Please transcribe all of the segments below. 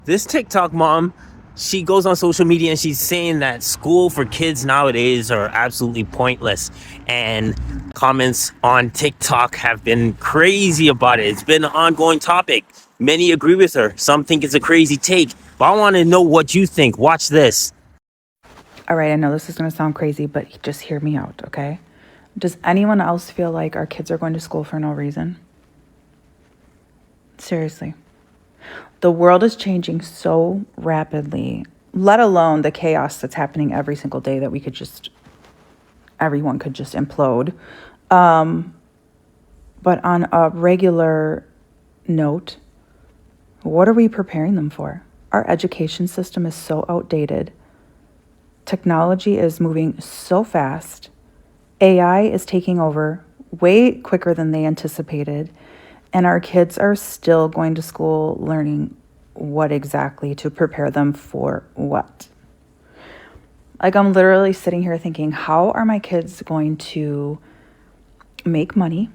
This TikTok mom, she goes on social media and she's saying that school for kids nowadays are absolutely pointless. And comments on TikTok have been crazy about it. It's been an ongoing topic. Many agree with her. Some think it's a crazy take. But I want to know what you think. Watch this. All right, I know this is going to sound crazy, but just hear me out, okay? Does anyone else feel like our kids are going to school for no reason? Seriously. The world is changing so rapidly, let alone the chaos that's happening every single day that everyone could just implode. But on a regular note, what are we preparing them for? Our education system is so outdated. Technology is moving so fast. AI is taking over way quicker than they anticipated. And our kids are still going to school learning what exactly to prepare them for what. Like, I'm literally sitting here thinking, how are my kids going to make money?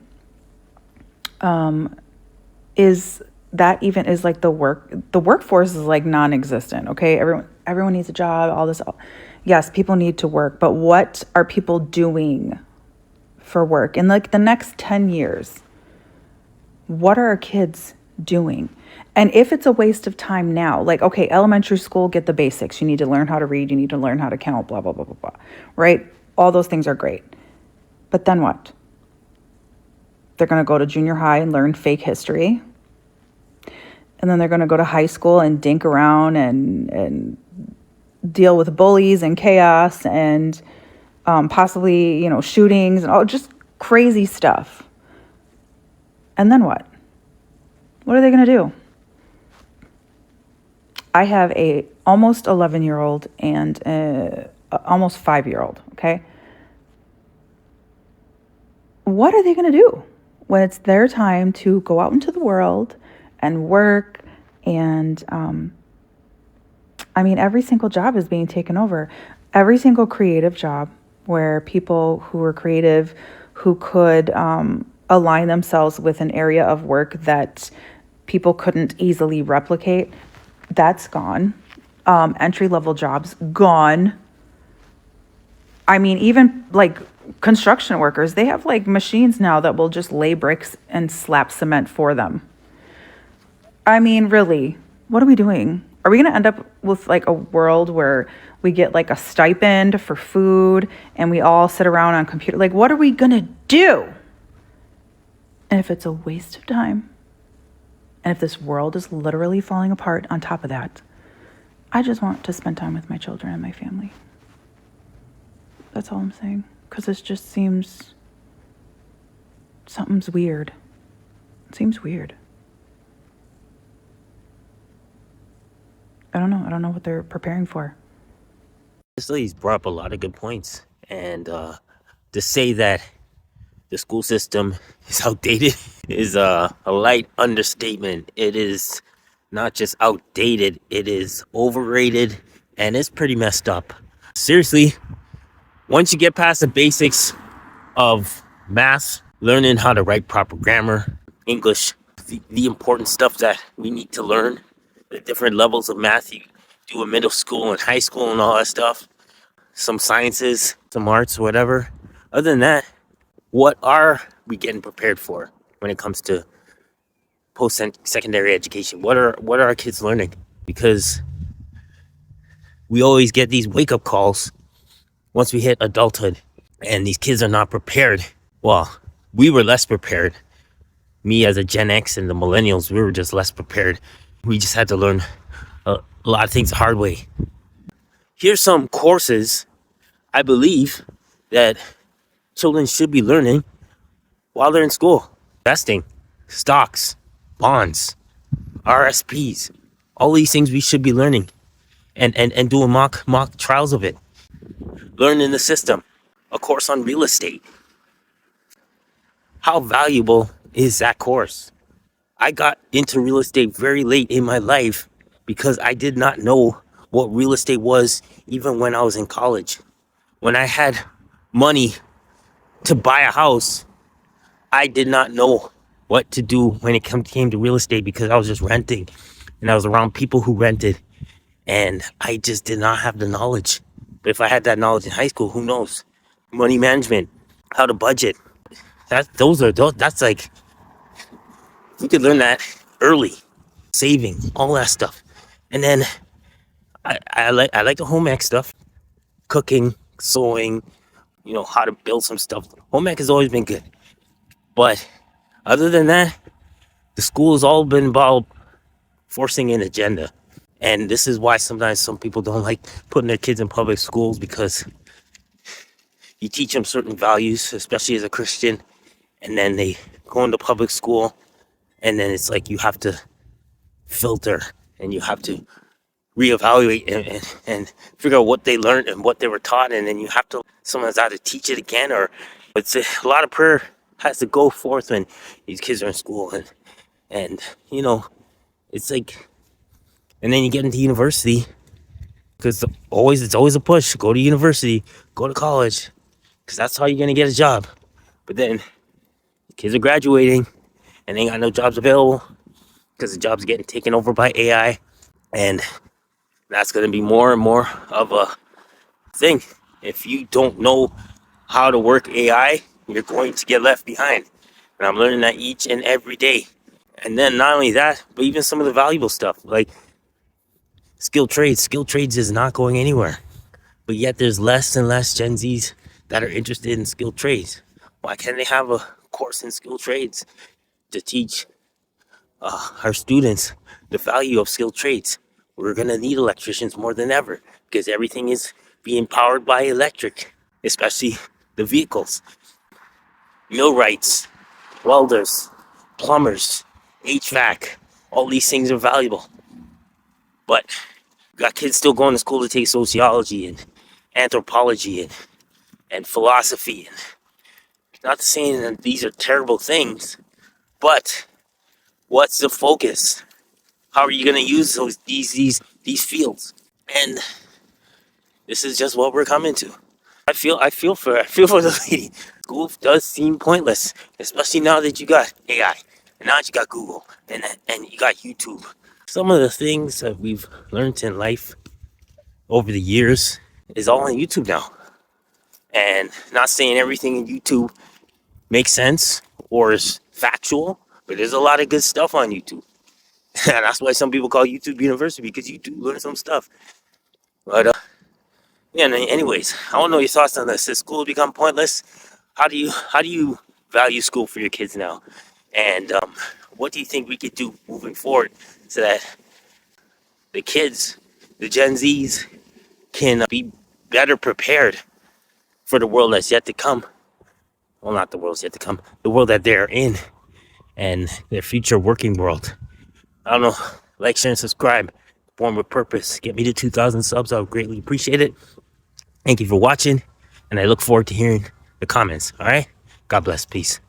Is like the workforce is like non-existent, okay? Everyone needs a job, all this. Yes, people need to work, but what are people doing for work in like the next 10 years? What are our kids doing? And if it's a waste of time now, like, okay, elementary school, get the basics. You need to learn how to read, you need to learn how to count, blah, blah, blah, blah, blah, right? All those things are great. But then what? They're going to go to junior high and learn fake history. And then they're going to go to high school and dink around and deal with bullies and chaos and possibly, shootings and all just crazy stuff. And then what? What are they going to do? I have a almost 11-year-old and a almost 5-year-old, okay? What are they going to do when it's their time to go out into the world and work? And every single job is being taken over. Every single creative job where people who are creative, who could align themselves with an area of work that people couldn't easily replicate, that's gone. Entry-level jobs, gone. Even like construction workers, they have like machines now that will just lay bricks and slap cement for them. Really, what are we doing? Are we going to end up with like a world where we get like a stipend for food and we all sit around on computer? Like, what are we going to do? And if it's a waste of time, and if this world is literally falling apart on top of that, I just want to spend time with my children and my family. That's all I'm saying. Because it just seems something's weird. It seems weird. I don't know. I don't know what they're preparing for. Honestly, he's brought up a lot of good points. And to say that the school system is outdated is a light understatement. It is not just outdated, it is overrated, and it's pretty messed up. Seriously, once you get past the basics of math, learning how to write proper grammar, English, the important stuff that we need to learn, the different levels of math you do in middle school and high school and all that stuff, some sciences, some arts, whatever. Other than that, what are we getting prepared for when it comes to post-secondary education? What are our kids learning? Because we always get these wake-up calls once we hit adulthood, and these kids are not prepared. Well, we were less prepared. Me as a Gen X and the millennials, we were just less prepared. We just had to learn a lot of things the hard way. Here's some courses I believe that children should be learning while they're in school. Investing, stocks, bonds, RSPs, all these things we should be learning and doing mock trials of it. Learning the system, a course on real estate. How valuable is that course? I got into real estate very late in my life because I did not know what real estate was even when I was in college. When I had money to buy a house, I did not know what to do when it came to real estate because I was just renting. And and I was around people who rented, and I just did not have the knowledge. But if I had that knowledge in high school, who knows? Money management, how to budget. That's like, you could learn that early. Saving, all that stuff. And then I like the home ec stuff, cooking, sewing, how to build some stuff. Home ec has always been good. But other than that, the school has all been about forcing an agenda. And this is why sometimes some people don't like putting their kids in public schools, because you teach them certain values, especially as a Christian, and then they go into public school, and then it's like you have to filter and you have to reevaluate and figure out what they learned and what they were taught, and then you have to, someone's either teach it again, or it's a lot of prayer has to go forth when these kids are in school, and it's like, and then you get into university, because it's always a push, go to university, go to college, because that's how you're going to get a job. But then kids are graduating and they ain't got no jobs available because the jobs are getting taken over by AI, and that's going to be more and more of a thing. If you don't know how to work AI, you're going to get left behind. And I'm learning that each and every day. And then not only that, but even some of the valuable stuff like skilled trades. Skilled trades is not going anywhere. But yet there's less and less Gen Zs that are interested in skilled trades. Why can't they have a course in skilled trades to teach our students the value of skilled trades? We're going to need electricians more than ever because everything is being powered by electric, especially the vehicles. Millwrights, welders, plumbers, HVAC, all these things are valuable. But you got kids still going to school to take sociology and anthropology and philosophy. And not saying that these are terrible things, but what's the focus? How are you going to use these fields? And this is just what we're coming to. I feel for the lady. School does seem pointless, especially now that you got AI, and now that you got Google, and you got YouTube. Some of the things that we've learned in life over the years is all on YouTube now. And not saying everything in YouTube makes sense or is factual, but there's a lot of good stuff on YouTube. And that's why some people call YouTube University, because you do learn some stuff. But yeah, anyways, I want to know your thoughts on this. Has school become pointless? How do you value school for your kids now? And what do you think we could do moving forward so that the kids, the Gen Zs, can be better prepared for the world that's yet to come? Well, not the world's yet to come, the world that they're in and their future working world. I don't know. Like, share, and subscribe. Born with Purpose. Get me to 2,000 subs. I would greatly appreciate it. Thank you for watching, and I look forward to hearing the comments. All right? God bless. Peace.